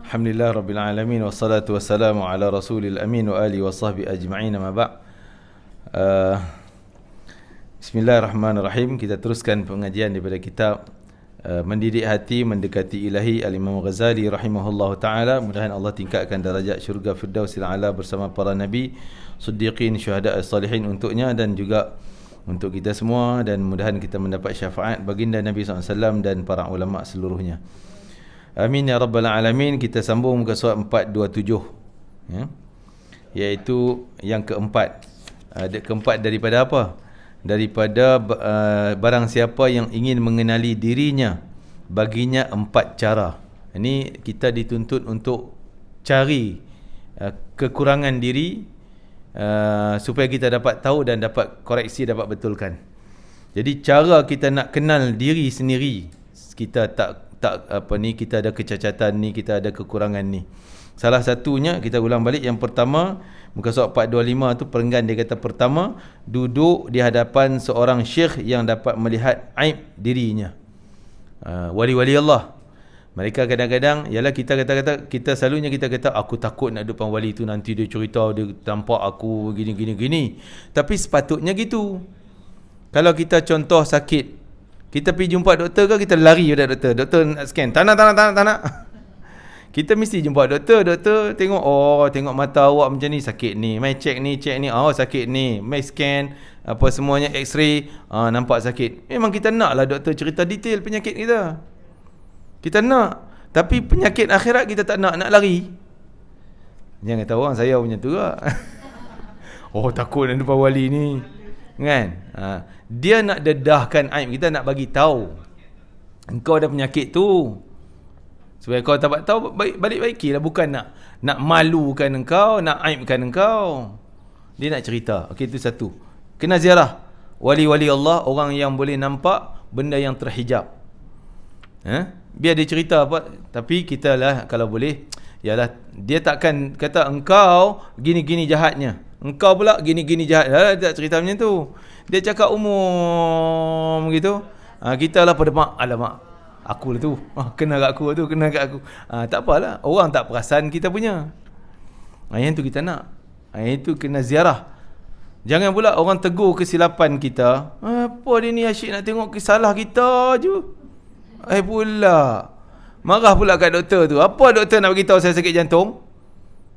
Alhamdulillah Rabbil Alamin. Wassalatu wassalamu ala rasulil amin wa alihi wa sahbihi ajma'in, ma ba' Bismillahirrahmanirrahim. Kita teruskan pengajian daripada kitab Mendidik Hati Mendekati Ilahi Al-Imam Ghazali rahimahullah ta'ala. Mudah-mudahan Allah tingkatkan darajat syurga Firdausil A'la bersama para Nabi, Siddiqin, Syuhada, Salihin untuknya dan juga untuk kita semua. Dan mudah-mudahan kita mendapat syafaat baginda Nabi SAW dan para ulama seluruhnya. Amin ya Rabbal Alamin. Kita sambung muka surat 427 ya? Iaitu yang keempat. Keempat daripada apa? Daripada barang siapa yang ingin mengenali dirinya, baginya 4 cara. Ini kita dituntut untuk cari kekurangan diri supaya kita dapat tahu dan dapat koreksi, dapat betulkan. Jadi cara kita nak kenal diri sendiri, kita kita ada kecacatan ni, kita ada kekurangan ni. Salah satunya kita ulang balik, yang pertama muka surat 425 tu perenggan dia kata, pertama, duduk di hadapan seorang syekh yang dapat melihat aib dirinya. Wali-wali Allah, mereka kadang-kadang ialah kita selalunya kita kata aku takut nak duduk depan wali tu, nanti dia cerita dia tampak aku gini. Tapi sepatutnya gitu. Kalau kita contoh sakit, kita pergi jumpa doktor ke kita lari pada doktor? Doktor nak scan, tak nak. Kita mesti jumpa doktor tengok, tengok mata awak macam ni, sakit ni, mai check ni, sakit ni, mai scan apa semuanya, x-ray, nampak sakit. Memang kita nak lah doktor cerita detail penyakit kita. Kita nak. Tapi penyakit akhirat kita tak nak lari. Jangan kata orang saya punya tu lah. Takut nak depan wali ni. Kan? Dia nak dedahkan aib kita, nak bagi tahu engkau ada penyakit tu. Supaya kau dapat tahu, balik-baikilah, bukan nak malukan engkau, nak aibkan engkau. Dia nak cerita. Okey, itu satu. Kena ziarah wali-wali Allah, orang yang boleh nampak benda yang terhijab. Biar dia cerita apa, tapi kita lah kalau boleh, ialah dia takkan kata engkau gini-gini jahatnya, engkau pula gini-gini jahat. Dia tak cerita macam tu. Dia cakap umum gitu. Kita lah pada mak, alamak, aku lah tu. Kena kat aku. Tak apalah. Orang tak perasan kita punya. Yang tu kita nak. Yang tu kena ziarah. Jangan pula orang tegur kesilapan kita. Apa dia ni asyik nak tengok kesalah kita je. Pula marah pula kat doktor tu. Apa doktor nak beritahu saya sakit jantung?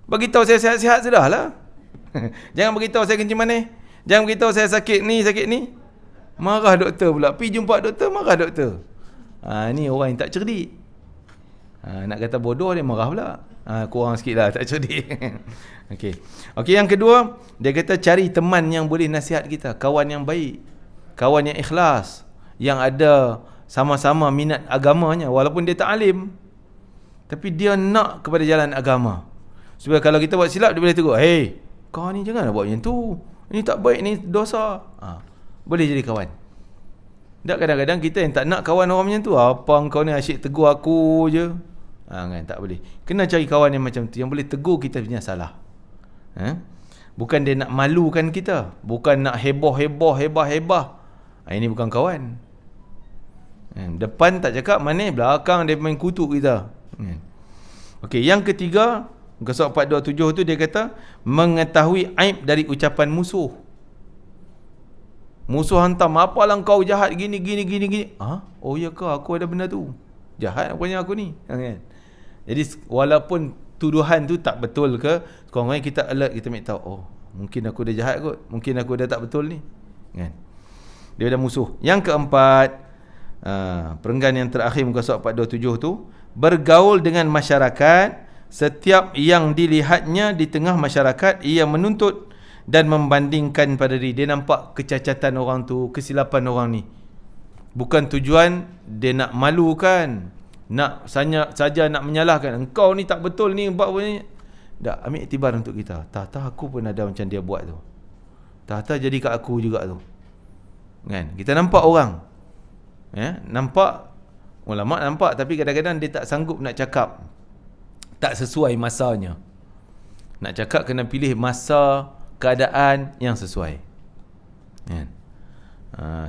Beritahu saya sihat-sihat sudah lah. Jangan beritahu saya kencing manis. Jangan beritahu saya sakit ni. Marah doktor pula. Pergi jumpa doktor, marah doktor. Ni orang yang tak cerdik. Nak kata bodoh, dia marah pula. Kurang sikit lah, tak cerdik. Okey, yang kedua, dia kata cari teman yang boleh nasihat kita. Kawan yang baik, kawan yang ikhlas, yang ada sama-sama minat agamanya. Walaupun dia tak alim, tapi dia nak kepada jalan agama. Supaya kalau kita buat silap, dia boleh tegur, hey, kau ni jangan buat macam tu, ini tak baik, ni dosa. Boleh jadi kawan. Tak, kadang-kadang kita yang tak nak kawan orang macam tu. Apa engkau ni asyik tegur aku je. Kan, tak boleh. Kena cari kawan yang macam tu, yang boleh tegur kita punya salah. Bukan dia nak malukan kita, bukan nak hebah. Ini bukan kawan. Depan tak cakap, mana belakang dia main kutuk kita. Okey, yang ketiga, muka surat 427 tu dia kata mengetahui aib dari ucapan musuh. Musuh hantam, apalah kau jahat gini. Oh ya ke, aku ada benda tu. Jahat apanya aku ni. Kan? Jadi walaupun tuduhan tu tak betul ke, sekurang-kurangnya kita alert, kita ambil tahu, mungkin aku dah jahat kot, mungkin aku dah tak betul ni. Kan? Dia ada musuh. Yang keempat, perenggan yang terakhir muka surat 427 tu, bergaul dengan masyarakat. Setiap yang dilihatnya di tengah masyarakat, ia menuntut dan membandingkan pada diri. Dia nampak kecacatan orang tu, kesilapan orang ni. Bukan tujuan dia nak malukan, nak saja nak menyalahkan. Engkau ni tak betul ni, buat ni. Tak, ambil iktibar untuk kita. Tak aku pun ada macam dia buat tu. Tak jadi kat aku juga tu. Kan? Kita nampak orang. Nampak, ulama nampak, tapi kadang-kadang dia tak sanggup nak cakap. Tak sesuai masanya. Nak cakap kena pilih masa, keadaan yang sesuai.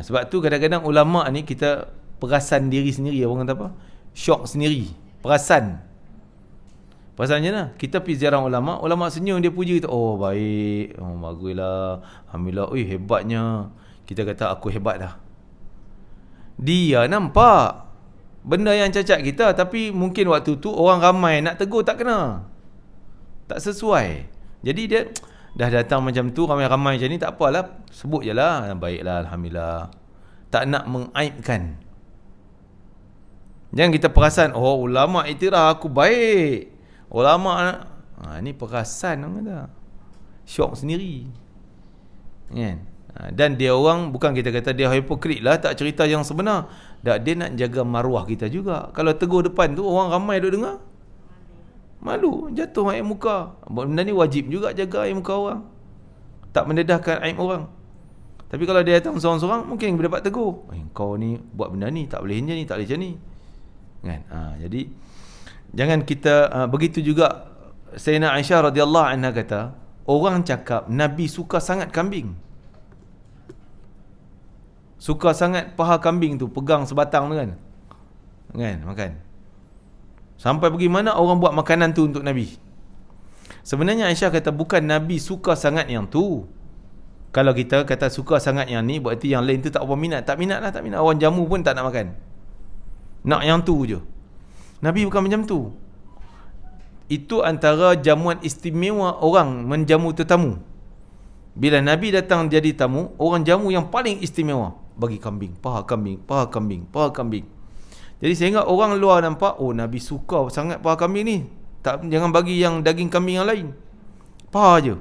Sebab tu kadang-kadang ulama ni kita perasan diri sendiri. Orang kata apa? Syok sendiri. Perasan. Pasalnya lah, kita pergi ziarah ulama, ulama senyum, dia puji kita, oh baik, oh baguslah, alhamdulillah, hebatnya. Kita kata aku hebat dah. Dia nampak benda yang cacat kita, tapi mungkin waktu tu orang ramai nak tegur tak kena. Tak sesuai. Jadi dia dah datang macam tu, ramai-ramai macam ni, tak apalah, sebut je lah, baiklah, alhamdulillah. Tak nak mengaibkan. Jangan kita perasan, oh ulama iktiraf aku baik. Ulama ni perasan orang kata. Syok sendiri. Kan? Dan dia orang, bukan kita kata dia hipokrit lah, tak cerita yang sebenar. Dia nak jaga maruah kita juga. Kalau tegur depan tu, orang ramai duk dengar, malu, jatuh air muka. Benda ni wajib juga jaga air muka orang, tak mendedahkan aib orang. Tapi kalau dia datang seorang-seorang, mungkin dia dapat tegur, kau ni buat benda ni, tak boleh macam ni, tak boleh macam ni. Kan? Jadi jangan kita begitu juga. Sayyidina Aisyah radhiyallahu anha kata, orang cakap Nabi suka sangat kambing, suka sangat paha kambing tu, pegang sebatang tu kan, makan. Sampai bagaimana orang buat makanan tu untuk Nabi. Sebenarnya Aisyah kata bukan Nabi suka sangat yang tu. Kalau kita kata suka sangat yang ni, berarti yang lain tu tak apa minat. Tak minat lah, tak minat. Orang jamu pun tak nak makan, nak yang tu je. Nabi bukan macam tu. Itu antara jamuan istimewa orang menjamu tetamu. Bila Nabi datang jadi tamu, orang jamu yang paling istimewa, bagi kambing, paha kambing, paha kambing, paha kambing. Jadi sehingga orang luar nampak, oh Nabi suka sangat paha kambing ni. Jangan bagi yang daging kambing yang lain, paha je.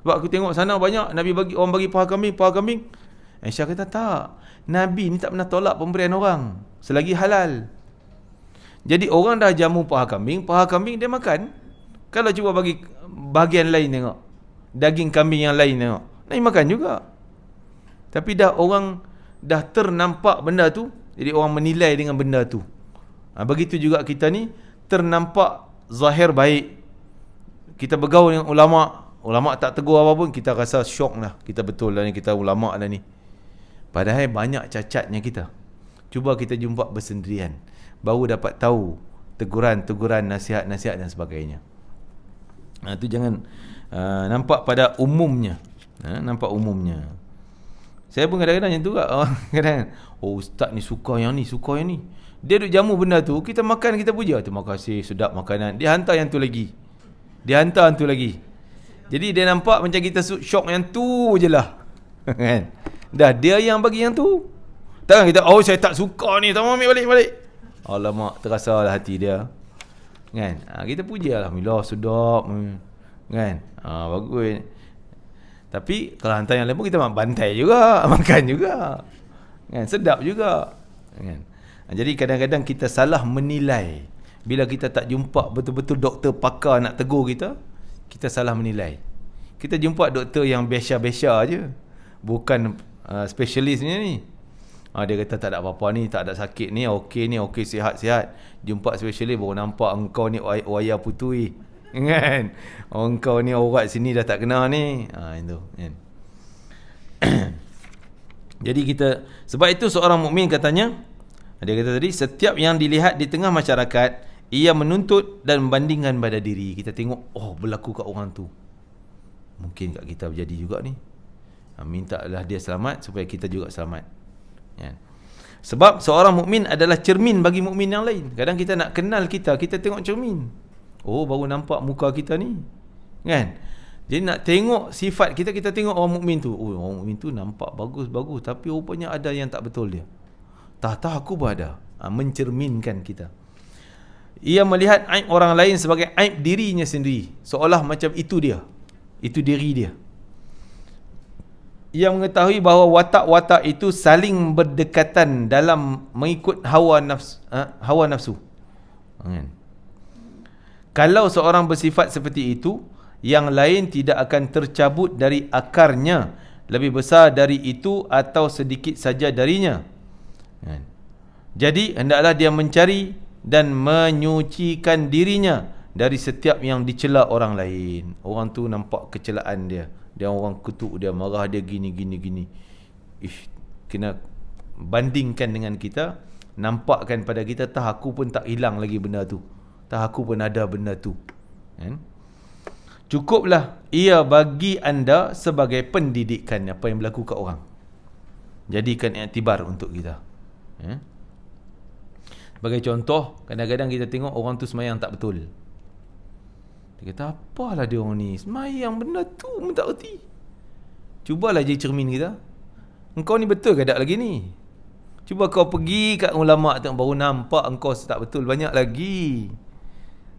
Sebab aku tengok sana banyak Nabi bagi, orang bagi paha kambing, paha kambing. Aisyah kata tak, Nabi ni tak pernah tolak pemberian orang selagi halal. Jadi orang dah jamu paha kambing dia makan. Kalau cuba bagi bahagian lain tengok, daging kambing yang lain tengok, Nabi makan juga. Tapi dah orang dah ternampak benda tu, jadi orang menilai dengan benda tu. Begitu juga kita ni, ternampak zahir baik, kita bergaul dengan ulama tak tegur apa pun, kita rasa syok lah, kita betul lah ni, kita ulama lah ni. Padahal banyak cacatnya kita. Cuba kita jumpa bersendirian, baru dapat tahu teguran-teguran, nasihat-nasihat dan sebagainya. Itu jangan nampak pada umumnya. Nampak umumnya. Saya pun kadang-kadang macam tu juga. Kadang-kadang, oh ustaz ni suka yang ni, suka yang ni. Dia duk jamu benda tu, kita makan, kita puja, terima kasih, sedap makanan. Dia hantar yang tu lagi, dia hantar yang tu lagi. Jadi dia nampak macam kita syok yang tu je lah. Kan? Dah dia yang bagi yang tu. Takkan kita, oh saya tak suka ni, tak mau ambil balik. Alamak, terasa lah hati dia. Kan? Kita puja, alhamdulillah, sedap. Kan? Bagus. Tapi kalau hantar yang lain pun kita bantai juga, makan juga. Kan? Sedap juga. Kan? Jadi kadang-kadang kita salah menilai. Bila kita tak jumpa betul-betul doktor pakar nak tegur kita, kita salah menilai. Kita jumpa doktor yang biasa-biasa aje, bukan specialistnya ni. Dia kata tak ada apa-apa ni, tak ada sakit ni, okey, sihat-sihat. Jumpa specialist baru nampak engkau ni waya putui. Kan? Engkau ni urat sini dah tak kena ni. Itu kan. Jadi kita, sebab itu seorang mukmin katanya, dia kata tadi, setiap yang dilihat di tengah masyarakat, ia menuntut dan membandingkan pada diri. Kita tengok, oh berlaku kat orang tu, mungkin kat kita berjadi juga ni. Mintalah dia selamat supaya kita juga selamat. Ya. Sebab seorang mukmin adalah cermin bagi mukmin yang lain. Kadang kita nak kenal kita tengok cermin. Oh baru nampak muka kita ni. Kan? Jadi nak tengok sifat kita tengok orang mukmin tu. Oh orang mukmin tu nampak bagus-bagus, tapi rupanya ada yang tak betul dia. Tak aku pun ada. Mencerminkan kita. Ia melihat aib orang lain sebagai aib dirinya sendiri, seolah macam itu dia, itu diri dia. Ia mengetahui bahawa watak-watak itu saling berdekatan dalam mengikut hawa nafsu. Kalau seorang bersifat seperti itu, yang lain tidak akan tercabut dari akarnya, lebih besar dari itu atau sedikit saja darinya. Jadi hendaklah dia mencari dan menyucikan dirinya dari setiap yang dicela orang lain. Orang tu nampak kecelaan dia, orang kutuk dia, marah dia, gini. Kena bandingkan dengan kita, nampakkan pada kita, aku pun tak hilang lagi benda tu, Tak, aku pun ada benda tu. Kan? Cukuplah ia bagi anda sebagai pendidikan apa yang berlaku kat orang. Jadikan iktibar untuk kita. Sebagai contoh, kadang-kadang kita tengok orang tu semayang tak betul. Dia kata, apalah dia orang ni, semayang benda tu pun tak erti. Cubalah jadi cermin kita. Engkau ni betul ke tak lagi ni? Cuba kau pergi kat ulama' tu, baru nampak engkau tak betul. Banyak lagi.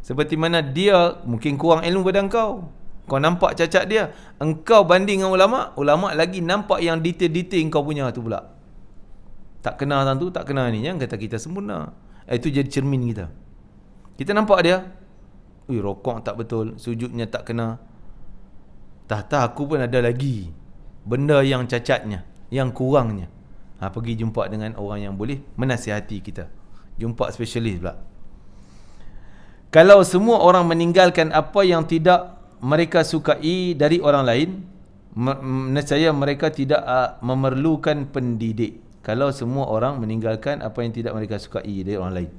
Seperti mana dia mungkin kurang ilmu pada engkau. Kau nampak cacat dia. Engkau banding dengan ulama', ulama' lagi nampak yang detail-detail engkau punya tu pula. Tak kena tu, tak kena ni. Jangan kata kita sempurna. Itu jadi cermin kita. Kita nampak dia, rokok tak betul, sujudnya tak kena. Tak, aku pun ada lagi benda yang cacatnya, yang kurangnya. Pergi jumpa dengan orang yang boleh menasihati kita. Jumpa spesialis pula. Kalau semua orang meninggalkan apa yang tidak mereka sukai dari orang lain, nescaya mereka tidak memerlukan pendidik. Kalau semua orang meninggalkan apa yang tidak mereka sukai dari orang lain.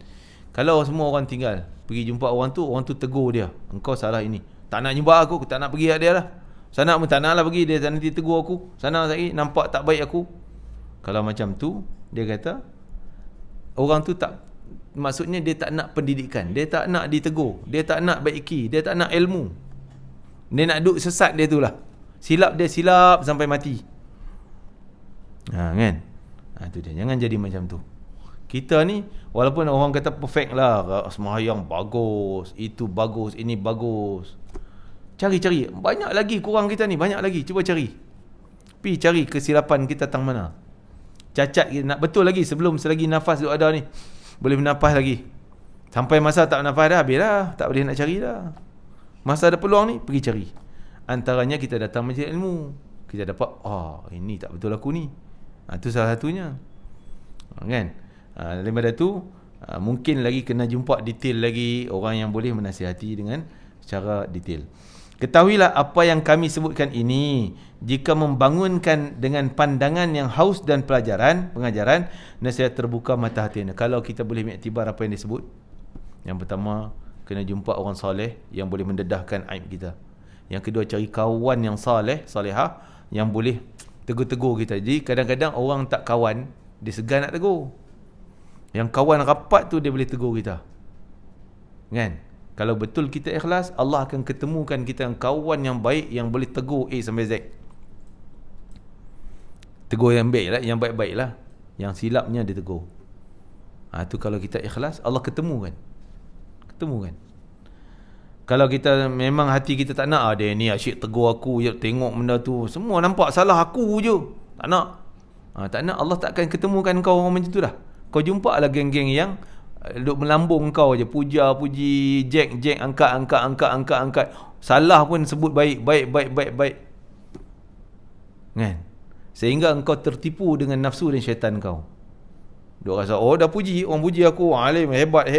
Kalau semua orang tinggal, pergi jumpa orang tu tegur dia. Engkau salah ini. Tak nak jumpa aku tak nak pergi kat dia lah. Sana pun tak nak lah pergi, dia nanti tegur aku. Sana lagi nampak tak baik aku. Kalau macam tu, dia kata, orang tu tak, maksudnya dia tak nak pendidikan. Dia tak nak ditegur. Dia tak nak baiki. Dia tak nak ilmu. Dia nak duduk sesat dia tu lah. Silap dia silap sampai mati. Kan? Tu dia. Jangan jadi macam tu. Kita ni, walaupun orang kata perfect lah, sembahyang bagus, itu bagus, ini bagus. Cari-cari. Banyak lagi kurang kita ni. Banyak lagi. Cuba cari. Pergi cari kesilapan kita tang mana. Cacat kita nak betul lagi sebelum selagi nafas duk ada ni. Boleh bernafas lagi. Sampai masa tak bernafas dah, habis dah. Tak boleh nak cari dah. Masa ada peluang ni, pergi cari. Antaranya kita datang majlis ilmu. Kita dapat, ini tak betul aku ni. Itu salah satunya. Kan? Daripada tu, mungkin lagi kena jumpa detail lagi orang yang boleh menasihati dengan secara detail. Ketahuilah apa yang kami sebutkan ini, jika membangunkan dengan pandangan yang haus dan pengajaran, nescaya terbuka mata hati anda. Kalau kita boleh mengiktibar apa yang disebut, yang pertama, kena jumpa orang soleh yang boleh mendedahkan aib kita. Yang kedua, cari kawan yang salehah yang boleh tegur-tegur kita. Jadi kadang-kadang orang tak kawan, dia segan nak tegur. Yang kawan rapat tu dia boleh tegur kita. Kan? Kalau betul kita ikhlas, Allah akan ketemukan kita yang kawan yang baik yang boleh tegur A sampai Z. Tegur yang baik lah, yang baik-baik lah. Yang silapnya dia tegur. Tu kalau kita ikhlas, Allah ketemukan. Kalau kita memang hati kita tak nak, dia ni asyik tegur aku, tengok benda tu, semua nampak salah aku je. Tak nak. Tak nak, Allah tak akan ketemukan kau orang macam tu dah. Kau jumpa lah geng-geng yang duk melambung kau je, puji, jack, angkat. Salah pun sebut baik. Kan? Sehingga engkau tertipu dengan nafsu dan syaitan kau. Duk rasa, dah puji, orang puji aku, alim, hebat.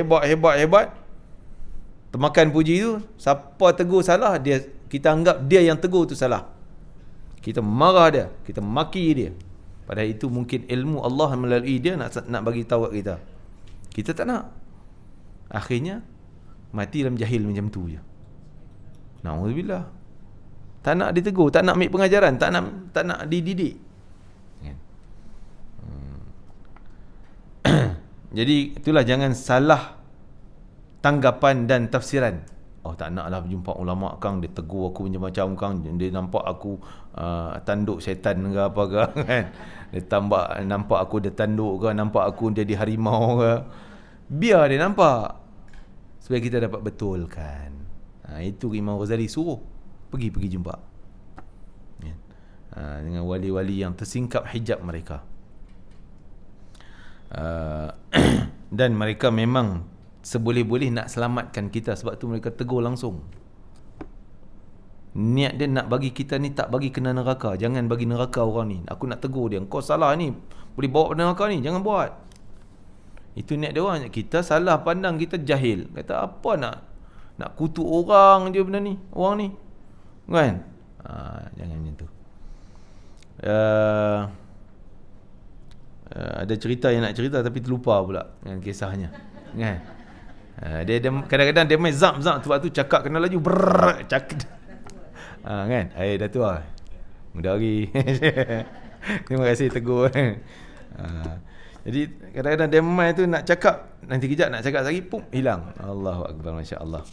Termakan puji tu, siapa tegur salah, kita anggap dia yang tegur tu salah. Kita marah dia, kita maki dia. Padahal itu mungkin ilmu Allah melalui dia nak bagi tahu kita. Kita tak nak. Akhirnya mati dalam jahil macam tu je. Na'udzubillah. Tak nak ditegur, tak nak ambil pengajaran, tak nak dididik. Jadi itulah, jangan salah tanggapan dan tafsiran. Tak naklah berjumpa ulama kang, dia tegur aku macam-macam kang, dia nampak aku tanduk syaitan ke apa ke kan. Dia nampak aku dia tanduk ke, nampak aku jadi harimau ke. Biar dia nampak, supaya kita dapat betulkan. Itu Imam Ghazali suruh pergi jumpa dengan wali-wali yang tersingkap hijab mereka. Dan mereka memang seboleh-boleh nak selamatkan kita, sebab tu mereka tegur langsung. Niat dia nak bagi kita ni tak bagi kena neraka. Jangan bagi neraka orang ni. Aku nak tegur dia, kau salah ni, boleh bawa neraka ni, jangan buat. Itu niat dia orang. Kita salah pandang, kita jahil. Kata apa nak kutuk orang je benda ni, orang ni. Kan? Jangan macam tu. Ada cerita yang nak cerita tapi terlupa pula dengan kisahnya. Kan? Kadang-kadang dia main zap tu cakap kena laju cakap. Kan? Dah tua. Mudah lagi. Terima kasih tegur. Jadi kadang-kadang dia main tu nak cakap, nanti kejap nak cakap lagi, pum, hilang. Allahu akbar, masya-Allah.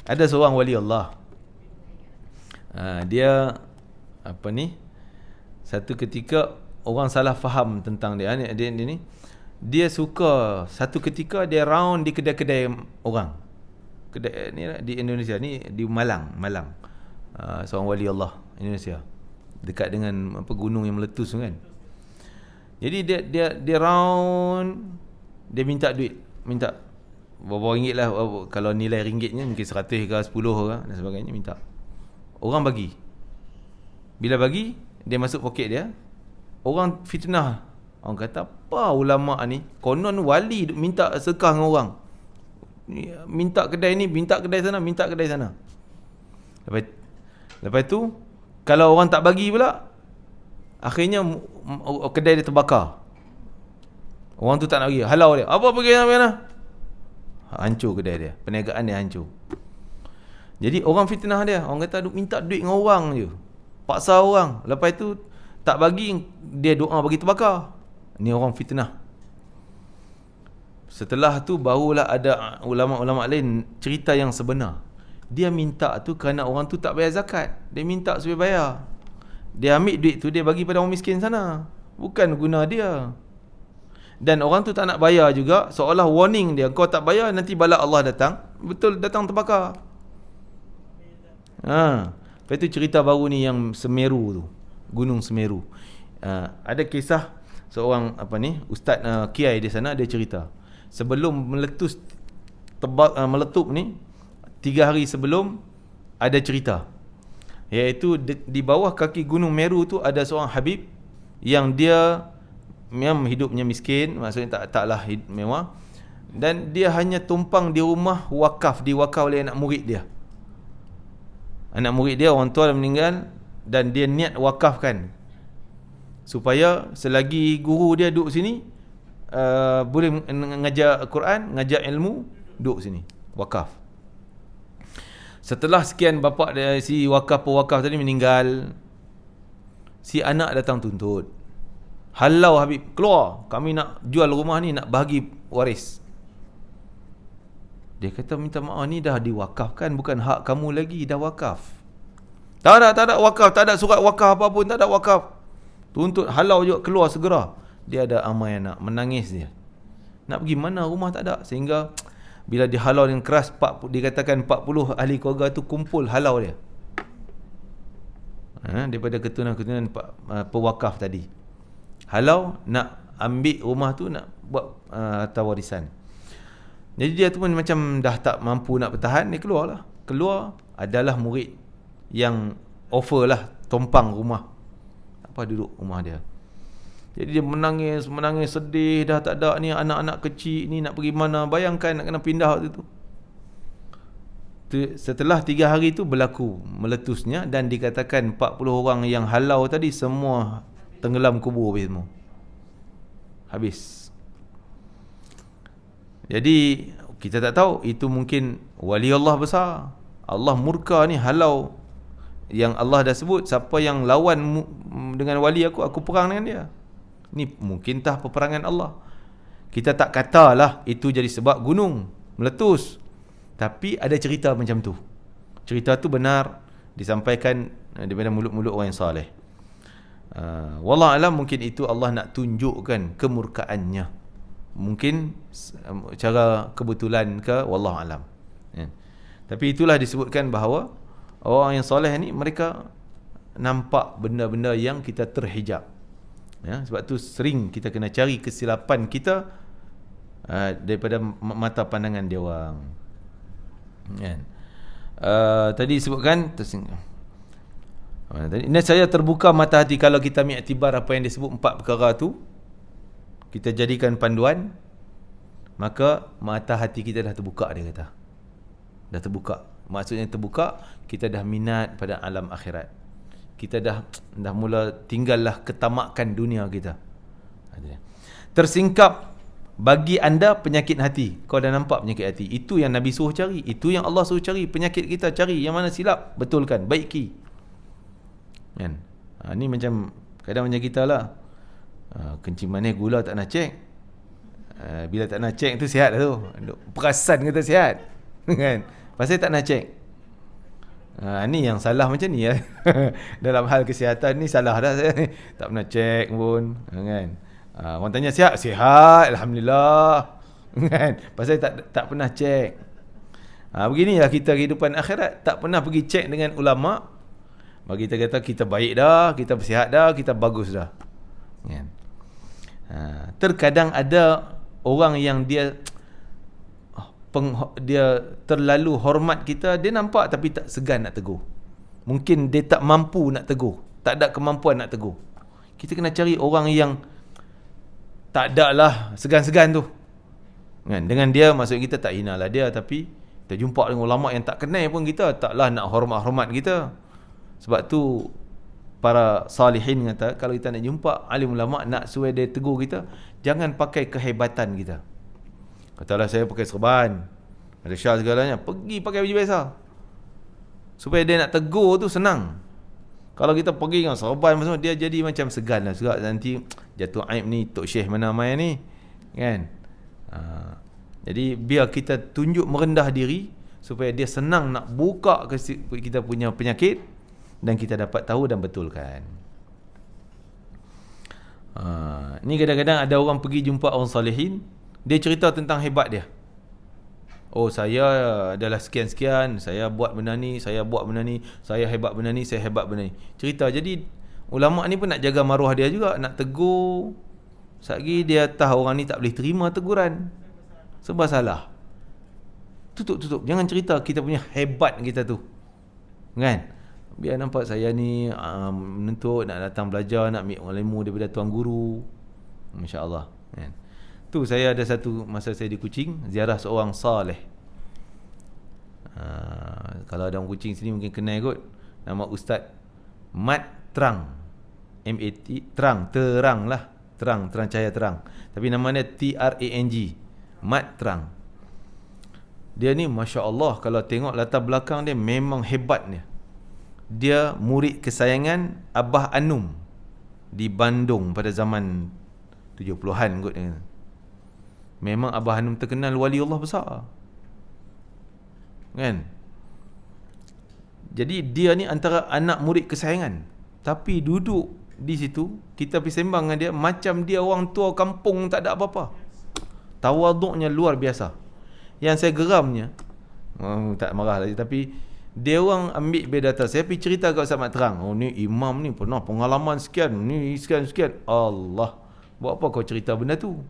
Ada seorang wali Allah. Dia satu ketika orang salah faham tentang dia ni. Dia suka satu ketika dia round di kedai-kedai orang. Kedai ni di Indonesia ni, di Malang. Seorang wali Allah Indonesia. Dekat dengan gunung yang meletus tu kan. Jadi dia round, dia minta duit, minta berapa ringgit lah, kalau nilai ringgitnya mungkin 100 ke 10 ke dan sebagainya, minta. Orang bagi. Bila bagi, dia masuk poket dia, orang fitnah. Orang kata, apa ulama ni, konon wali minta sedekah dengan orang, minta kedai ni, minta kedai sana, minta kedai sana. Lepas tu kalau orang tak bagi pula, akhirnya kedai dia terbakar. Orang tu tak nak bagi, halau dia. Apa pergi mana? Hancur kedai dia, perniagaan dia hancur. Jadi orang fitnah dia. Orang kata minta duit dengan orang je, paksa orang. Lepas tu tak bagi, dia doa bagi terbakar. Ni orang fitnah. Setelah tu barulah ada ulama-ulama lain cerita yang sebenar. Dia minta tu kerana orang tu tak bayar zakat. Dia minta supaya bayar. Dia ambil duit tu, dia bagi pada orang miskin sana, bukan guna dia. Dan orang tu tak nak bayar juga, seolah warning dia, kau tak bayar nanti bala Allah datang. Betul, datang terbakar. Lepas tu cerita baru ni yang Semeru tu, Gunung Semeru. Ada kisah seorang ustaz kiai di sana, dia cerita sebelum meletup ni, 3 hari sebelum ada cerita, iaitu di bawah kaki Gunung Meru tu ada seorang habib yang dia memang hidupnya miskin, maksudnya taklah mewah, dan dia hanya tumpang di rumah wakaf, diwakaf oleh anak murid dia. Anak murid dia, orang tua dah meninggal, dan dia niat wakafkan supaya selagi guru dia duduk sini, boleh ngajar Quran, ngajar ilmu, duduk sini, wakaf. Setelah sekian bapak dia, si wakaf tadi meninggal, si anak datang tuntut. Halau Habib, keluar, kami nak jual rumah ni, nak bahagi waris. Dia kata, minta maaf, ni dah diwakafkan, bukan hak kamu lagi, dah wakaf. Tak ada wakaf, tak ada surat wakaf apa pun, tak ada wakaf. Tuntut, halau juga, keluar segera. Dia ada amai anak, menangis dia. Nak pergi mana, rumah tak ada. Sehingga bila dihalau dengan keras, dikatakan 40 ahli keluarga tu kumpul halau dia. Daripada keturunan-keturunan pewakaf tadi. Halau nak ambil rumah tu, nak buat harta warisan. Jadi dia tu pun macam dah tak mampu nak bertahan, dia keluar. Adalah murid yang offer lah tumpang rumah, duduk rumah dia. Jadi dia menangis sedih, dah tak ada ni anak-anak kecil ni, nak pergi mana, bayangkan nak kena pindah waktu tu. Setelah 3 hari tu berlaku meletusnya, dan dikatakan 40 orang yang halau tadi semua tenggelam kubur habis semua. Habis. Jadi kita tak tahu, itu mungkin wali Allah besar. Allah murka ni, halau yang Allah dah sebut, siapa yang lawan dengan wali aku perang dengan dia. Ni mungkin tah peperangan Allah. Kita tak katalah itu jadi sebab gunung meletus, tapi ada cerita macam tu. Cerita tu benar, disampaikan daripada mulut-mulut orang yang saleh. Wallahu alam, mungkin itu Allah nak tunjukkan kemurkaannya. Mungkin cara kebetulan ke, wallahu alam. Tapi itulah disebutkan bahawa orang yang soleh ni, mereka nampak benda-benda yang kita terhijab. Sebab tu sering kita kena cari kesilapan kita daripada mata pandangan dia orang. Tadi sebutkan tadi, saya terbuka mata hati kalau kita ambil iktibar apa yang disebut 4 perkara tu, kita jadikan panduan, maka mata hati kita dah terbuka, dia kata. Dah terbuka. Maksudnya terbuka, kita dah minat pada alam akhirat. Kita dah mula tinggallah ketamakan dunia kita. Tersingkap bagi anda penyakit hati. Kau dah nampak penyakit hati. Itu yang Nabi suruh cari. Itu yang Allah suruh cari. Penyakit kita cari. Yang mana silap, betulkan, baiki. Kan? Ni macam kadang macam kita lah. Kencing manis gula tak nak cek. Bila tak nak cek tu sihat lah tu. Perasan kata sihat. Kan? Pasal tak nak cek. Ni yang salah macam ni ya. Dalam hal kesihatan ni salah dah saya. Tak pernah cek pun. Kan? Orang tanya sihat, sihat, alhamdulillah. Kan? Pasal tak pernah cek. Beginilah kita kehidupan akhirat, tak pernah pergi cek dengan ulama. Bagi kita kata kita baik dah, kita bersihat dah, kita bagus dah. Kan? Terkadang ada orang yang dia terlalu hormat kita, dia nampak tapi tak segan nak tegur. Mungkin dia tak mampu nak tegur, tak ada kemampuan nak tegur. Kita kena cari orang yang tak ada lah segan-segan tu. Kan? Dengan dia maksud kita tak hinalah dia, tapi kita jumpa dengan ulama yang tak kenal pun kita taklah nak hormat-hormat kita. Sebab tu para salihin kata kalau kita nak jumpa alim ulama nak suruh dia tegur kita, jangan pakai kehebatan kita. Katalah saya pakai serban, ada syal segalanya, pergi pakai baju biasa. Supaya dia nak tegur tu senang. Kalau kita pergi dengan serban semua, dia jadi macam segan lah. Sebab nanti jatuh aib ni, Tok Syekh mana mai ni. Kan? Jadi biar kita tunjuk merendah diri supaya dia senang nak buka kita punya penyakit dan kita dapat tahu dan betulkan. Ni kadang-kadang ada orang pergi jumpa orang salihin, dia cerita tentang hebat dia. Oh, saya adalah sekian-sekian, saya buat benda ni, saya buat benda ni, saya hebat benda ni, saya hebat benda ni. Cerita. Jadi ulama ni pun nak jaga maruah dia juga, nak tegur. Satgi dia tahu orang ni tak boleh terima teguran sebab salah. Tutup. Jangan cerita kita punya hebat kita tu. Kan? Biar nampak saya ni menuntut nak datang belajar, nak ambil ilmu daripada tuan guru. Masya-Allah. Kan? Tu saya ada satu masa saya di Kuching, ziarah seorang saleh. Kalau ada orang Kuching sini mungkin kenal kot. Nama Ustaz Mat Trang. M-A-T, terang lah. Terang cahaya terang. Tapi namanya T-R-A-N-G. Mat Trang. Dia ni Masya Allah, kalau tengok latar belakang dia memang hebat dia. Dia murid kesayangan Abah Anum di Bandung pada zaman 70-an kot. Memang Abah Hanum terkenal wali Allah besar. Kan? Jadi dia ni antara anak murid kesayangan. Tapi duduk di situ, kita pergi sembang dengan dia macam dia orang tua kampung, tak ada apa-apa. Tawaduknya luar biasa. Yang saya geramnya, tak marah lagi, tapi dia orang ambil berdata. Saya pergi cerita kat Ustaz Mat Terang. Oh, ni imam ni pernah pengalaman sekian, ni sekian. Allah, buat apa kau cerita benda tu?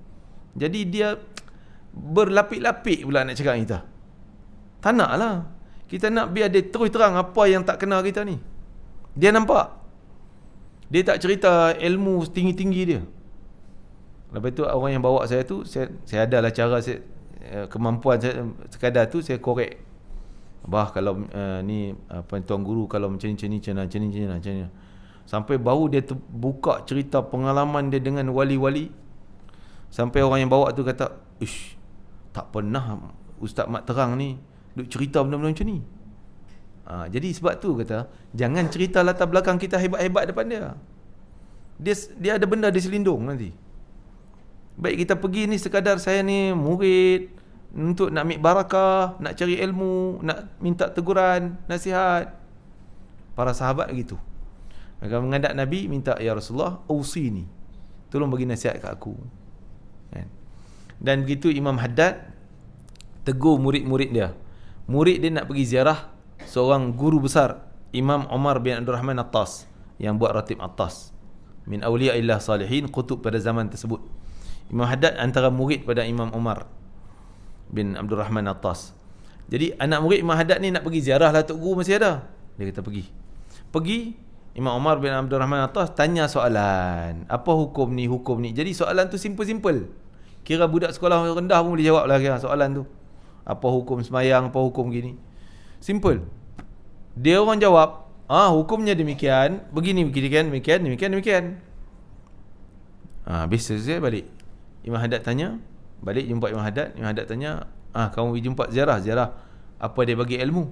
Jadi dia berlapik-lapik pula nak cakap kita. Tak nak lah. Kita nak biar dia terus terang apa yang tak kena kita ni. Dia nampak. Dia tak cerita ilmu tinggi-tinggi dia. Lepas tu orang yang bawa saya tu, saya adalah cara saya, kemampuan saya sekadar tu saya korek. Bah kalau ni tuan guru kalau macam ni. Sampai baru dia buka cerita pengalaman dia dengan wali-wali. Sampai orang yang bawa tu kata, "Ish, tak pernah Ustaz Mat Terang ni duk cerita benda-benda macam ni." Jadi sebab tu kata, jangan cerita latar belakang kita hebat-hebat depan dia. Dia ada benda diselindung nanti. Baik kita pergi ni sekadar saya ni murid untuk nak ambil barakah, nak cari ilmu, nak minta teguran, nasihat. Para sahabat begitu. Mereka menghadap Nabi minta, "Ya Rasulullah, ausini. Tolong bagi nasihat kat aku." Dan begitu Imam Haddad tegur murid-murid dia. Murid dia nak pergi ziarah seorang guru besar, Imam Umar bin Abdul Rahman Attas, yang buat ratib Attas, min awliyaillah salihin, kutub pada zaman tersebut. Imam Haddad antara murid pada Imam Umar bin Abdul Rahman Attas. Jadi anak murid Imam Haddad ni nak pergi ziarah lah Tok Guru masih ada. Dia kata pergi Imam Umar bin Abdul Rahman Attas tanya soalan, apa hukum ni. Jadi soalan tu simple. Kira budak sekolah rendah pun boleh jawab lah kira soalan tu. Apa hukum semayang, apa hukum gini. Simple. Dia orang jawab, hukumnya demikian, begini, demikian. Habis selesai balik. Imam Haddad tanya, Balik jumpa Imam Haddad tanya, kamu pergi jumpa ziarah apa dia bagi ilmu?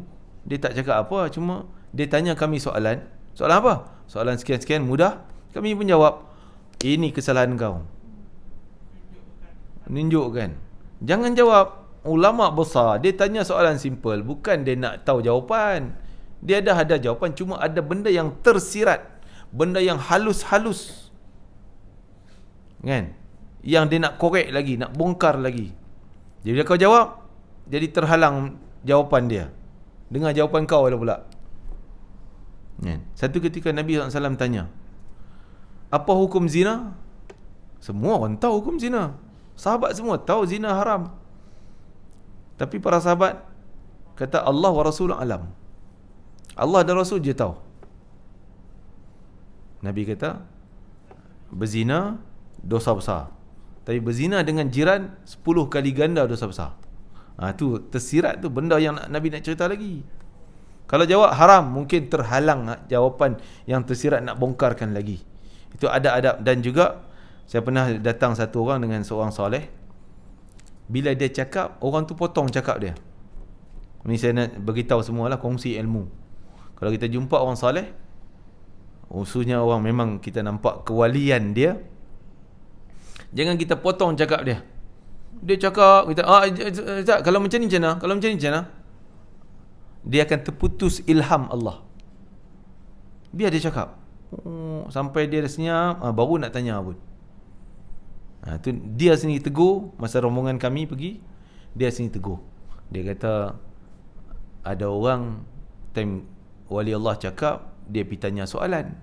Dia tak cakap apa, cuma dia tanya kami soalan apa? Soalan sekian-sekian mudah, kami pun jawab. Ini kesalahan kau. Tunjukkan. Jangan jawab. Ulama besar, dia tanya soalan simple, bukan dia nak tahu jawapan. Dia ada jawapan, cuma ada benda yang tersirat, benda yang halus-halus, kan? Yang dia nak korek lagi, nak bongkar lagi. Jadi bila kau jawab, jadi terhalang jawapan dia. Dengar jawapan kau lah pula. Kan? Satu ketika Nabi SAW tanya, apa hukum zina? Semua orang tahu hukum zina. Sahabat semua tahu zina haram. Tapi para sahabat kata Allah wa Rasul alam. Allah dan Rasul je tahu. Nabi kata, berzina dosa besar. Tapi berzina dengan jiran 10 kali ganda dosa besar. Tu tersirat tu benda yang Nabi nak cerita lagi. Kalau jawab haram, mungkin terhalang jawapan yang tersirat nak bongkarkan lagi. Itu ada adab. Dan juga saya pernah datang satu orang dengan seorang soleh. Bila dia cakap, orang tu potong cakap dia. Ini saya nak beritahu semualah, kongsi ilmu. Kalau kita jumpa orang soleh, khususnya orang memang kita nampak kewalian dia, jangan kita potong cakap dia. Dia cakap, kita kalau macam ni macam mana? Kalau macam ni macam mana? Dia akan terputus ilham Allah. Biar dia cakap. Sampai dia dah senyap, baru nak tanya pun. Tu dia sendiri tegur. Masa rombongan kami pergi, dia sendiri tegur. Dia kata, ada orang time wali Allah cakap, dia pergi tanya soalan,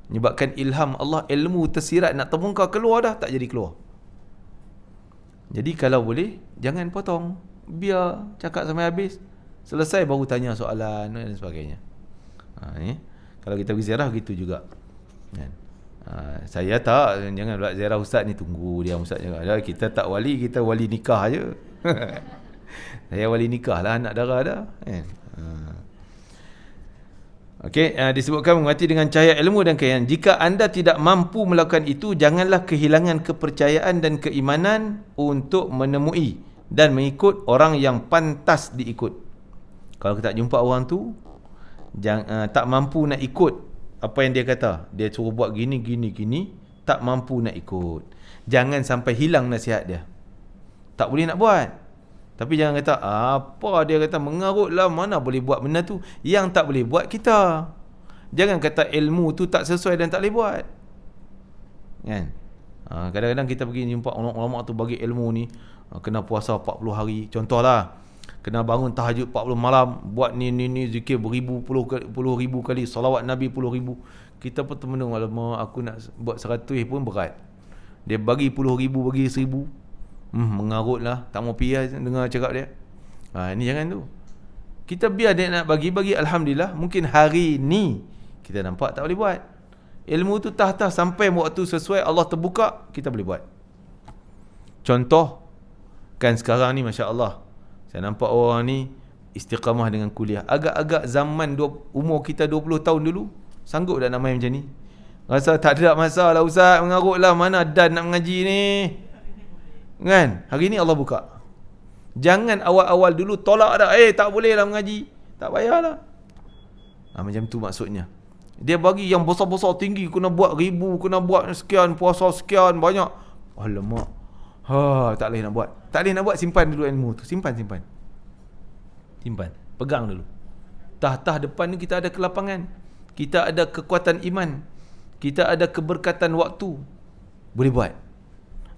menyebabkan ilham Allah, ilmu tersirat nak terbongkar keluar dah, tak jadi keluar. Jadi kalau boleh, jangan potong, biar cakap sampai habis, selesai baru tanya soalan dan sebagainya. Kalau kita pergi ziarah gitu juga, kan? Saya tak, jangan pula ziarah ustaz ni, tunggu dia ustaz cakap. Kita tak wali, kita wali nikah je. Saya wali nikah lah, anak dara dah, kan? Okey, disebutkan menguati dengan cahaya ilmu dan keyakinan. Jika anda tidak mampu melakukan itu, janganlah kehilangan kepercayaan dan keimanan untuk menemui dan mengikut orang yang pantas diikut. Kalau kita tak jumpa orang tu, tak mampu nak ikut apa yang dia kata, dia suruh buat gini, tak mampu nak ikut, jangan sampai hilang nasihat dia. Tak boleh nak buat, tapi jangan kata apa dia kata mengarut lah, mana boleh buat benda tu. Yang tak boleh buat kita. Jangan kata ilmu tu tak sesuai dan tak boleh buat, kan? Kadang-kadang kita pergi jumpa ulama tu bagi ilmu ni, kena puasa 40 hari contohlah, kena bangun tahajud 40 malam, buat ni zikir puluh ribu kali, salawat Nabi 10,000. Kita pun termenung, alamak aku nak buat 100 pun berat. Dia bagi 10,000, bagi 1,000, mengarut lah, tak mau pergi dengar cakap dia. Ini jangan tu. Kita biar dia nak bagi alhamdulillah. Mungkin hari ni kita nampak tak boleh buat. Ilmu tu tah sampai waktu sesuai Allah terbuka, kita boleh buat. Contoh kan sekarang ni masya-Allah, saya nampak orang ni istiqamah dengan kuliah. Agak-agak zaman umur kita 20 tahun dulu, sanggup dah nak main macam ni? Rasa tak ada masalah ustaz, mengarut lah, mana dan nak mengaji ni, kan? Hari ni Allah buka. Jangan awal-awal dulu tolak dah, tak boleh lah mengaji, tak payahlah. Macam tu maksudnya. Dia bagi yang besar-besar tinggi, kena buat 1,000, kena buat sekian, puasa sekian banyak. Alamak, tak boleh nak buat. Tak boleh nak buat, simpan dulu ilmu tu. Simpan. Pegang dulu. Tah depan ni kita ada kelapangan, kita ada kekuatan iman, kita ada keberkatan waktu, boleh buat.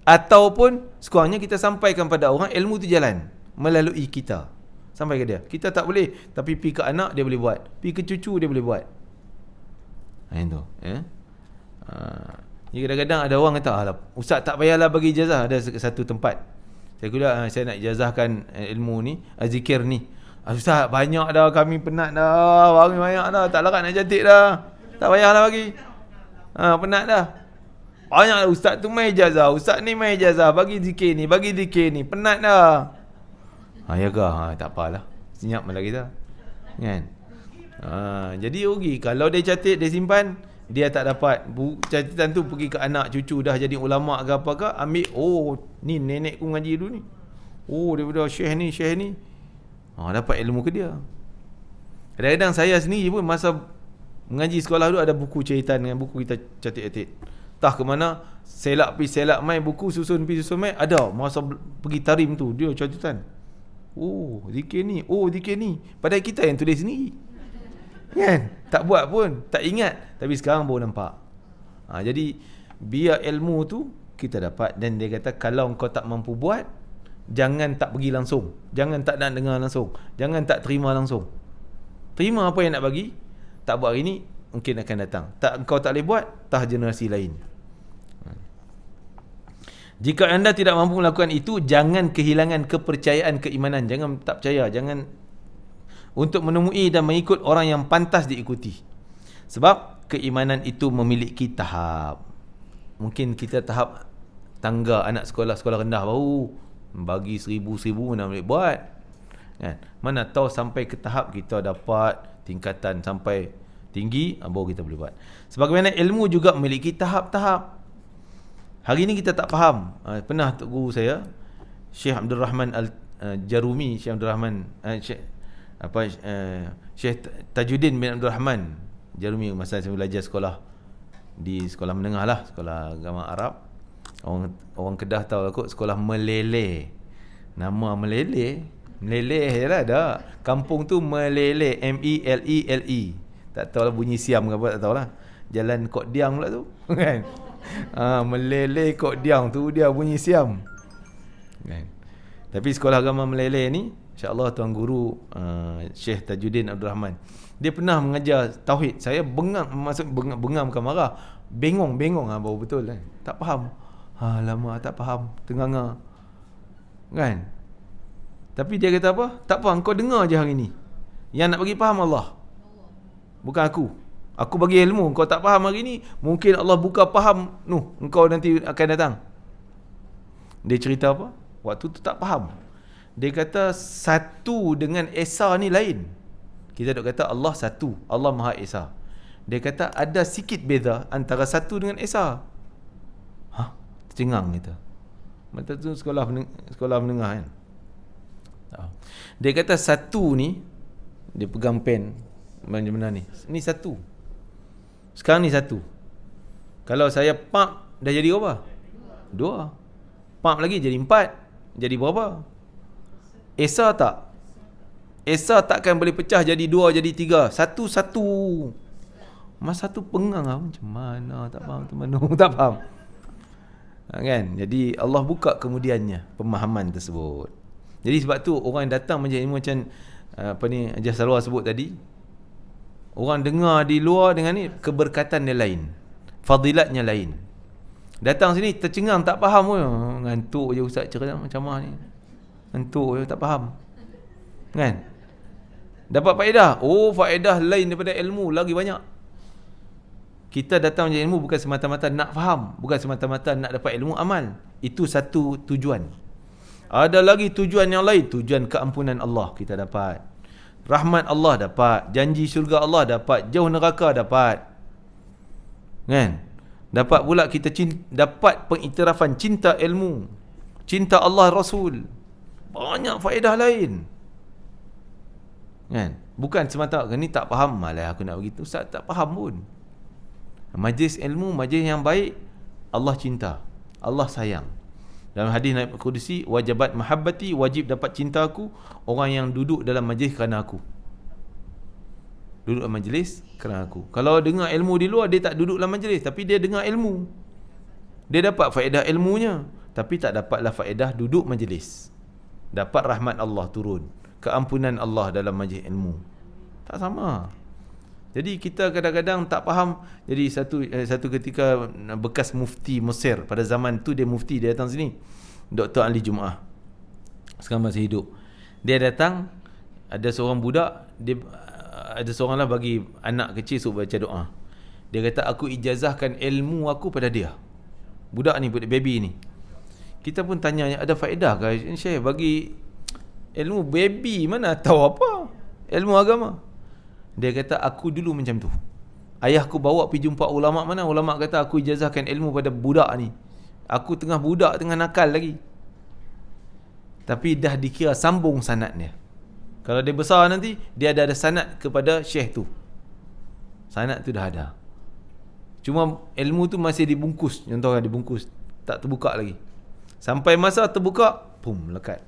Ataupun sekurangnya kita sampaikan pada orang ilmu tu jalan melalui kita. Sampai ke dia. Kita tak boleh, tapi pi ke anak dia boleh buat, pi ke cucu dia boleh buat. Itu Jadi kadang-kadang ada orang kata, ustaz tak payahlah bagi ijazah. Ada satu tempat saya kira saya nak ijazahkan ilmu ni, zikir ni. Ustaz banyak dah, kami penat dah, banyak dah, tak larat nak cantik dah, tak payahlah bagi. Penat dah. Banyak dah ustaz tu main ijazah, ustaz ni main ijazah, bagi zikir ni, penat dah. Ya ke? Tak apalah, senyap malah kita, kan? Jadi rugi. Kalau dia cantik, dia simpan, Dia tak dapat catatan tu, pergi ke anak cucu dah jadi ulama ke apa ke, ambil, oh ni nenek ku ngaji dulu ni, oh daripada syekh ni dapat ilmu ke dia. Kadang-kadang saya sendiri pun masa mengaji sekolah dulu ada buku cerita dengan buku kita catik-catik. Tah ke mana selak mai buku, susun mai, ada masa pergi tarim tu dia catatan. Oh zikir ni, padahal kita yang tulis sendiri. Kan? Tak buat pun, tak ingat, tapi sekarang baru nampak. Jadi biar ilmu tu kita dapat. Dan dia kata kalau kau tak mampu buat, jangan tak pergi langsung, jangan tak nak dengar langsung, jangan tak terima langsung. Terima apa yang nak bagi, tak buat hari ni, mungkin akan datang. Kau tak boleh buat, tah generasi lain. Jika anda tidak mampu melakukan itu, jangan kehilangan kepercayaan keimanan. Jangan tak percaya, jangan untuk menemui dan mengikut orang yang pantas diikuti. Sebab keimanan itu memiliki tahap. Mungkin kita tahap tangga anak sekolah rendah baru bagi 1,000 nak boleh buat. Kan? Mana tahu sampai ke tahap kita dapat tingkatan sampai tinggi, baru kita boleh buat. Sebagaimana ilmu juga memiliki tahap-tahap. Hari ni kita tak faham. Pernah tok guru saya, Syekh Abdul Rahman Al-Jarumi, Syekh Tajuddin bin Abdul Rahman Jarumi, masa saya belajar sekolah di sekolah menengah lah, sekolah agama Arab. Orang Kedah tahu lah kot, sekolah Meleleh. Nama Meleleh je lah dah. Kampung tu Meleleh, M-E-L-E-L-E. Tak tahu lah bunyi Siam ke apa, tak tahu lah. Jalan Kok Diang pula tu. Kan? Meleleh Kok Diang tu dia bunyi Siam. Kan? Tapi sekolah agama Meleleh ni, insya-Allah tuan guru Syekh Tajuddin Abdul Rahman, dia pernah mengajar tauhid. Saya bengang, maksud bengang bukan marah, bengong baru betul kan. Tak faham. Lama tak faham, tenganga. Kan? Tapi dia kata apa? Tak faham, kau dengar je hari ni. Yang nak bagi faham Allah, bukan aku. Aku bagi ilmu, kau tak faham hari ni, mungkin Allah buka faham engkau nanti akan datang. Dia cerita apa? Waktu tu tak faham. Dia kata satu dengan Esa ni lain. Kita duk kata Allah satu, Allah Maha Esa. Dia kata ada sikit beza antara satu dengan Esa. Tercengang kita. Masa tu sekolah menengah kan. Dia kata satu ni, dia pegang pen macam mana ni. Ni satu. Sekarang ni satu. Kalau saya pump dah jadi apa? Dua. Pump lagi jadi 4. Jadi berapa? Esa tak? Esa takkan boleh pecah jadi 2, jadi 3. Satu. Masa tu pengang lah. Macam mana? Tak faham. Tak faham. Kan? Jadi Allah buka kemudiannya pemahaman tersebut. Jadi sebab tu orang yang datang menjadi ilmu macam Haji Salwa sebut tadi, orang dengar di luar dengan ni, keberkatan dia lain, fadilatnya lain. Datang sini tercengang, tak faham pun. Ngantuk je ustaz cerita macam mana ni. Ngantuk je, tak faham. Kan? Dapat faedah. Faedah lain daripada ilmu lagi banyak. Kita datang menjadi ilmu bukan semata-mata nak faham, bukan semata-mata nak dapat ilmu amal. Itu satu tujuan. Ada lagi tujuan yang lain, tujuan keampunan Allah kita dapat, rahmat Allah dapat, janji syurga Allah dapat, jauh neraka dapat. Kan? Dapat pula kita dapat pengiktirafan cinta ilmu, cinta Allah Rasul. Banyak faedah lain. Kan? Bukan semata ni tak faham, malah aku nak begitu, ustaz tak faham pun. Majlis ilmu, majlis yang baik, Allah cinta, Allah sayang. Dalam hadis Nabi Qudsi, wajibat mahabbati, wajib dapat cinta aku orang yang duduk dalam majlis kerana aku. Duduk dalam majlis kerana aku. Kalau dengar ilmu di luar, dia tak duduk dalam majlis, tapi dia dengar ilmu. Dia dapat faedah ilmunya, tapi tak dapatlah faedah duduk majlis. Dapat rahmat Allah turun, keampunan Allah dalam majlis ilmu. Tak sama. Jadi kita kadang-kadang tak faham. Jadi satu ketika bekas mufti Mesir, pada zaman tu dia mufti, dia datang sini, Dr. Ali Jumaah, sekarang masih hidup. Dia datang, ada seorang budak, ada seorang lah bagi anak kecil suruh baca doa. Dia kata aku ijazahkan ilmu aku pada dia. Budak ni, budak baby ni. Kita pun tanya, ada faedah ke Syekh bagi ilmu baby, mana tahu apa ilmu agama. Dia kata aku dulu macam tu. Ayahku bawa pergi jumpa ulama mana, ulama kata aku ijazahkan ilmu pada budak ni. Aku tengah budak, tengah nakal lagi. Tapi dah dikira sambung sanad dia. Kalau dia besar nanti, dia ada sanad kepada syekh tu. Sanad tu dah ada. Cuma ilmu tu masih dibungkus. Contohnya dibungkus, tak terbuka lagi. Sampai masa terbuka, pum, lekat.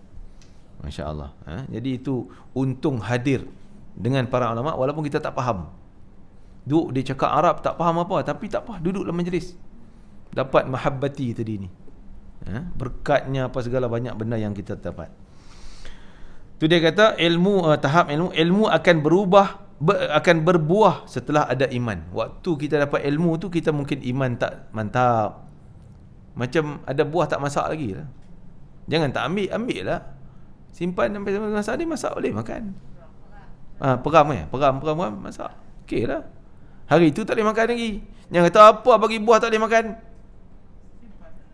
Masya Allah. Jadi itu untung hadir dengan para ulama walaupun kita tak faham. Duduk dia cakap Arab tak faham apa, tapi tak apa, duduk dalam majlis. Dapat mahabbati tadi ni. Berkatnya apa segala banyak benda yang kita dapat. Tu dia kata tahap ilmu akan berubah, akan berbuah setelah ada iman. Waktu kita dapat ilmu tu, kita mungkin iman tak mantap, macam ada buah tak masak lagi lah. Jangan tak ambil lah. Simpan sampai masa ni masak boleh makan. Peram masak. Okey lah. Hari tu tak boleh makan lagi. Yang kata apa bagi buah tak boleh makan.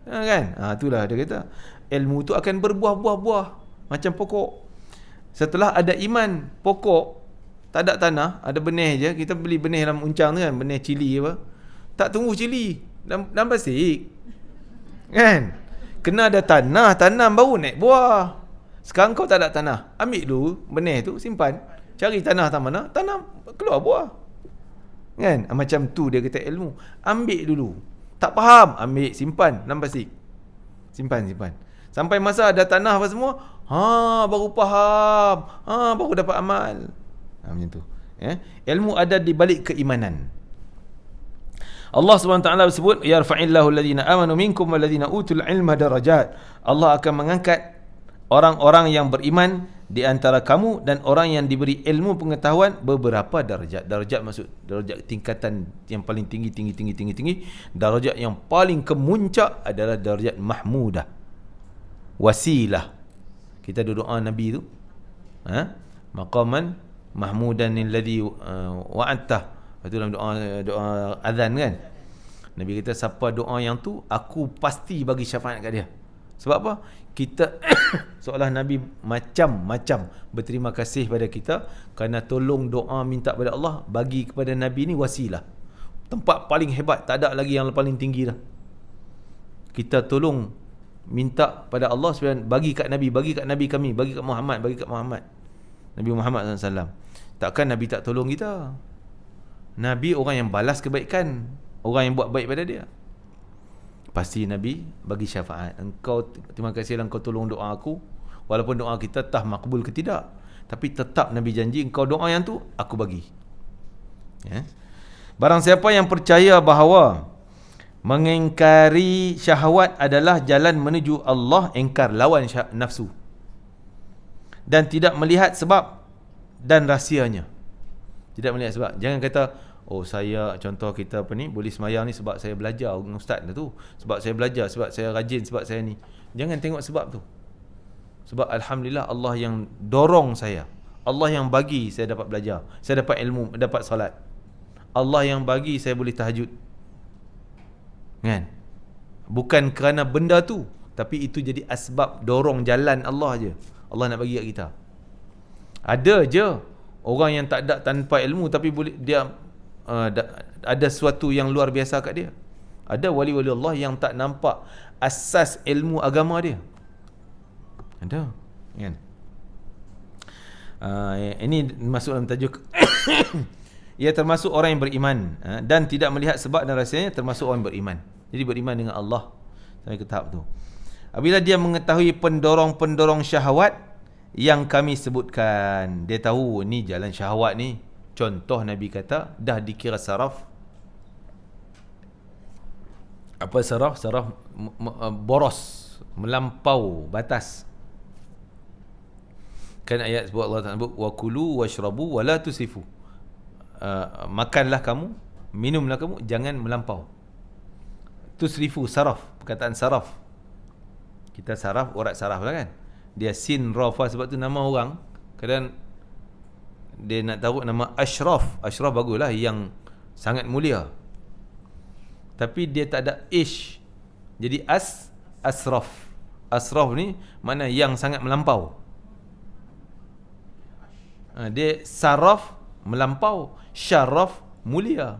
Kan? Itulah dia kata. Ilmu tu akan berbuah-buah macam pokok. Setelah ada iman, pokok tak ada tanah, ada benih je. Kita beli benih dalam uncang tu kan, benih cili apa. Tak tumbuh cili dalam pasir. Kan? Kena ada tanah, tanam baru naik buah. Sekarang kau tak ada tanah, ambil dulu benih tu, simpan. Cari tanah tak mana, tanam, keluar buah. Kan? Macam tu dia kata ilmu. Ambil dulu. Tak faham, ambil, simpan dalam pasir. Simpan. Sampai masa ada tanah apa semua, baru faham. Baru dapat amal. Macam tu. Ilmu ada di balik keimanan. Allah SWT sebut, yarfa'illahu alladhina amanu minkum walladhina utul ilma darajat. Allah akan mengangkat orang-orang yang beriman di antara kamu dan orang yang diberi ilmu pengetahuan beberapa darjat. Darjat maksud darjat tingkatan yang paling tinggi. Darjat yang paling kemuncak adalah darjat mahmudah, wasilah. Kita doa Nabi tu, maqaman mahmudan alladhi wa'adtah. Itu dalam doa azan kan. Nabi kata siapa doa yang tu, aku pasti bagi syafaat kat dia. Sebab apa? Kita seolah Nabi macam-macam berterima kasih pada kita kerana tolong doa minta pada Allah, bagi kepada Nabi ni wasilah. Tempat paling hebat, tak ada lagi yang paling tinggi dah. Kita tolong minta pada Allah supaya bagi kat Nabi kami, bagi kat Muhammad. Nabi Muhammad SAW. Takkan Nabi tak tolong kita? Nabi orang yang balas kebaikan, orang yang buat baik pada dia. Pasti Nabi bagi syafaat. Engkau, terima kasihlah engkau tolong doa aku, walaupun doa kita tak makbul ke tidak, tapi tetap Nabi janji engkau doa yang tu aku bagi. Barang siapa yang percaya bahawa mengingkari syahwat adalah jalan menuju Allah, ingkar lawan nafsu, dan tidak melihat sebab dan rahsianya. Tidak melihat sebab. Jangan kata, saya, contoh kita boleh semayang ni sebab saya belajar dengan ustaz tu, sebab saya belajar, sebab saya rajin, sebab saya ni. Jangan tengok sebab tu. Sebab alhamdulillah Allah yang dorong saya, Allah yang bagi saya dapat belajar, saya dapat ilmu, dapat solat, Allah yang bagi saya boleh tahajud. Kan? Bukan kerana benda tu, tapi itu jadi asbab dorong jalan Allah je. Allah nak bagi kat kita. Ada je orang yang tak ada tanpa ilmu, tapi boleh dia ada sesuatu yang luar biasa kat dia. Ada wali-wali Allah yang tak nampak asas ilmu agama dia. Ada, kan? Ini masuk dalam tajuk ia termasuk orang yang beriman, dan tidak melihat sebab dan rahsianya, termasuk orang yang beriman. Jadi beriman dengan Allah sampai ke tahap tu. Apabila dia mengetahui pendorong-pendorong syahwat yang kami sebutkan, dia tahu ni jalan syahwat ni. Contoh Nabi kata dah dikira saraf. Apa saraf? Saraf boros, melampau batas. Kan ayat sebut Allah Taala, wa kulu washrabu wala tusifu. Makanlah kamu, minumlah kamu, jangan melampau. Tusrifu, saraf, perkataan saraf. Kita saraf, urat saraf lah kan. Dia sin rafa, sebab tu nama orang kadang dia nak taruh nama Ashraf. Ashraf baguslah, yang sangat mulia. Tapi dia tak ada ish. Jadi asraf. Asraf ni mana yang sangat melampau. Dia saraf, melampau. Syaraf, mulia.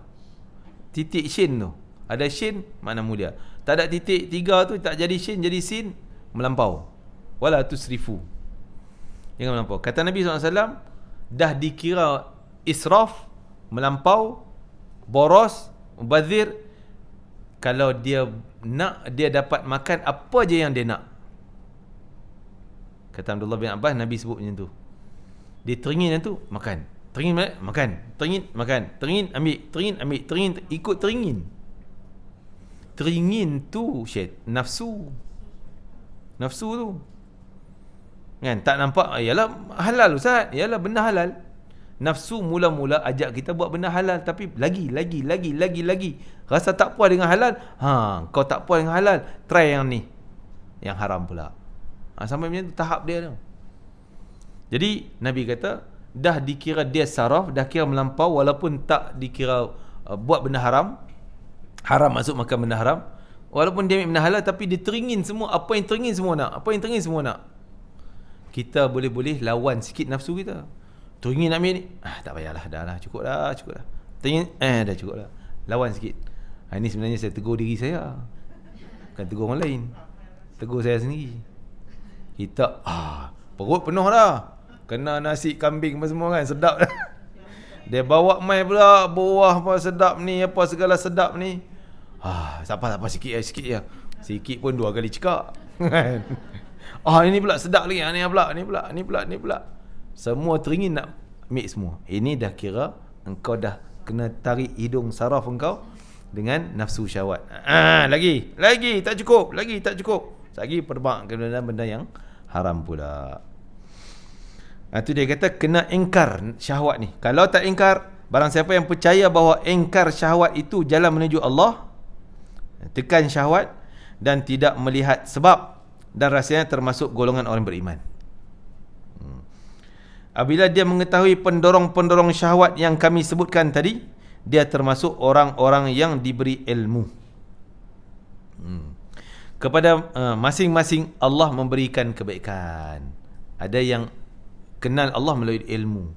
titik shin tu. Ada shin, makna mulia. Tak ada titik 3 tu, tak jadi shin, jadi sin, melampau. Wala tusrifu. Jangan melampau. Kata Nabi SAW, dah dikira israf, melampau, boros, mubazir, kalau dia nak, dia dapat makan apa je yang dia nak. Kata Abdullah bin Abbas, Nabi sebut macam tu. Dia teringin yang tu, makan. Teringin, makan. Teringin, makan. Teringin, ambil. Teringin, ambil. Teringin, ikut teringin. Teringin tu nafsu. Nafsu tu. Kan, tak nampak, yalah halal Ustaz. Yalah benda halal. Nafsu mula-mula ajak kita buat benda halal, tapi lagi. Rasa tak puas dengan halal, kau tak puas dengan halal, try yang ni, yang haram pula. Sampai macam tu tahap dia tu. Jadi Nabi kata, dah dikira dia saraf, dah kira melampau, walaupun tak dikira buat benda haram. Haram masuk makan benda haram. Walaupun dia ambil benda halal, tapi dia teringin semua. Apa yang teringin semua nak. Apa yang teringin semua nak. Kita boleh-boleh lawan sikit nafsu kita. Teringin nak ambil ni, tak payahlah, dah lah, cukup dah. Teringin, dah cukup dah. Lawan sikit. Ini sebenarnya saya tegur diri saya, bukan tegur orang lain. Tegur saya sendiri. Kita, perut penuh dah. Kena nasi kambing apa semua kan, sedap dah. Dia bawa mai pula, buah apa sedap ni, apa segala sedap ni. Tak apa, sikit je. Sikit pun 2 kali cekak. Ini pula sedap lagi. Ni pula. Semua teringin nak ambil semua. Ini dah kira engkau dah kena tarik hidung saraf engkau dengan nafsu syahwat. Lagi tak cukup. Lagi perbang ke benda yang haram pula. Itu dia kata kena ingkar syahwat ni. Kalau tak ingkar, barang siapa yang percaya bahawa ingkar syahwat itu jalan menuju Allah, tekan syahwat dan tidak melihat sebab, dan rasanya termasuk golongan orang beriman. Apabila dia mengetahui pendorong-pendorong syahwat yang kami sebutkan tadi, dia termasuk orang-orang yang diberi ilmu. Kepada masing-masing Allah memberikan kebaikan. Ada yang kenal Allah melalui ilmu.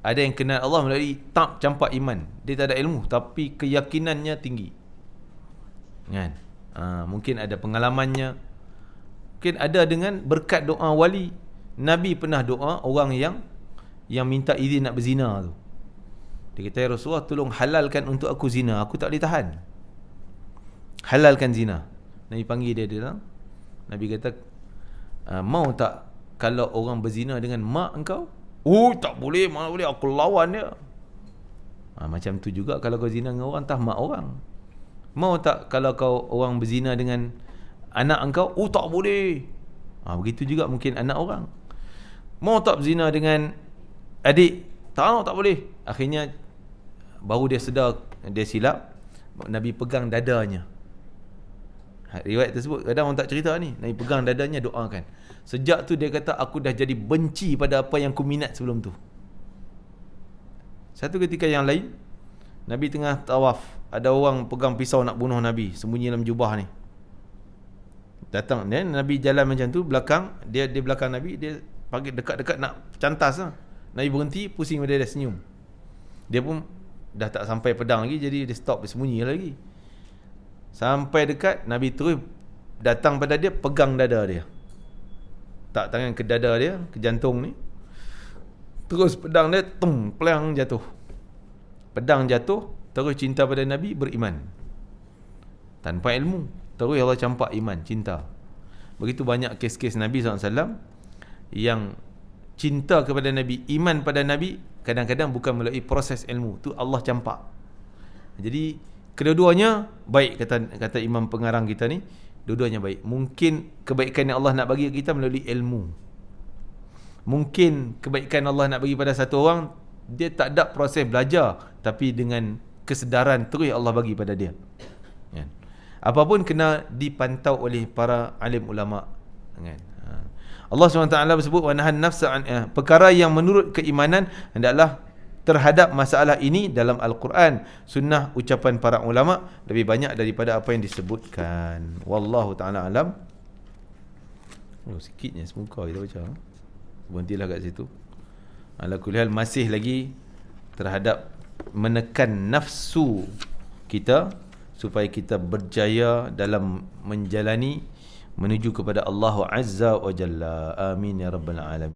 Ada yang kenal Allah melalui campak iman. Dia tak ada ilmu, tapi keyakinannya tinggi. Kan? Mungkin ada pengalamannya. Mungkin ada dengan berkat doa wali. Nabi pernah doa orang yang minta izin nak berzina tu. Dia kata, ya Rasulullah, tolong halalkan untuk aku zina. Aku tak boleh tahan. Halalkan zina. Nabi panggil dia datang. Nabi kata, mau tak kalau orang berzina dengan mak engkau? Tak boleh, mana boleh, aku lawan dia. Macam tu juga kalau kau zina dengan orang, entah mak orang. Mau tak kalau kau orang berzina dengan anak engkau? Tak boleh. Begitu juga mungkin anak orang. Mau tak berzina dengan adik? Tak boleh. Akhirnya baru dia sedar dia silap. Nabi pegang dadanya. Riwayat tersebut kadang orang tak cerita ni. Nabi pegang dadanya, doakan. Sejak tu dia kata, aku dah jadi benci pada apa yang ku minat sebelum tu. Satu ketika yang lain, Nabi tengah tawaf, ada orang pegang pisau nak bunuh Nabi, sembunyi dalam jubah ni. Datang dia, Nabi jalan macam tu, belakang dia di belakang Nabi, dia panggil dekat-dekat nak cantas lah. Nabi berhenti, pusing pada dia, senyum. Dia pun dah tak sampai pedang lagi, jadi dia stop, dia sembunyi lagi. Sampai dekat, Nabi terus datang pada dia, pegang dada dia. Tak tangan ke dada dia, ke jantung ni. Terus pedang dia, pelang jatuh. Pedang jatuh, terus cinta pada Nabi, beriman. Tanpa ilmu, terus Allah campak iman, cinta. Begitu banyak kes-kes Nabi SAW yang cinta kepada Nabi, iman pada Nabi, kadang-kadang bukan melalui proses ilmu. Tu Allah campak. Jadi kedua-duanya baik, kata imam pengarang kita ni. Dua-duanya baik. Mungkin kebaikan yang Allah nak bagi kita melalui ilmu. Mungkin kebaikan Allah nak bagi pada satu orang, dia tak ada proses belajar, tapi dengan kesedaran terus Allah bagi pada dia. Kan? Apapun kena dipantau oleh para alim ulama. Kan? Allah SWT bersebut, wa nahan nafsa an perkara yang menurut keimanan hendaklah terhadap masalah ini dalam Al-Quran, sunnah, ucapan para ulama lebih banyak daripada apa yang disebutkan. Wallahu ta'ala alam. Sikitnya semuka kita baca. Berhentilah kat situ. Ala kulli hal, masih lagi terhadap menekan nafsu kita supaya kita berjaya dalam menjalani menuju kepada Allah Azza wa Jalla. Amin ya rabbal alamin.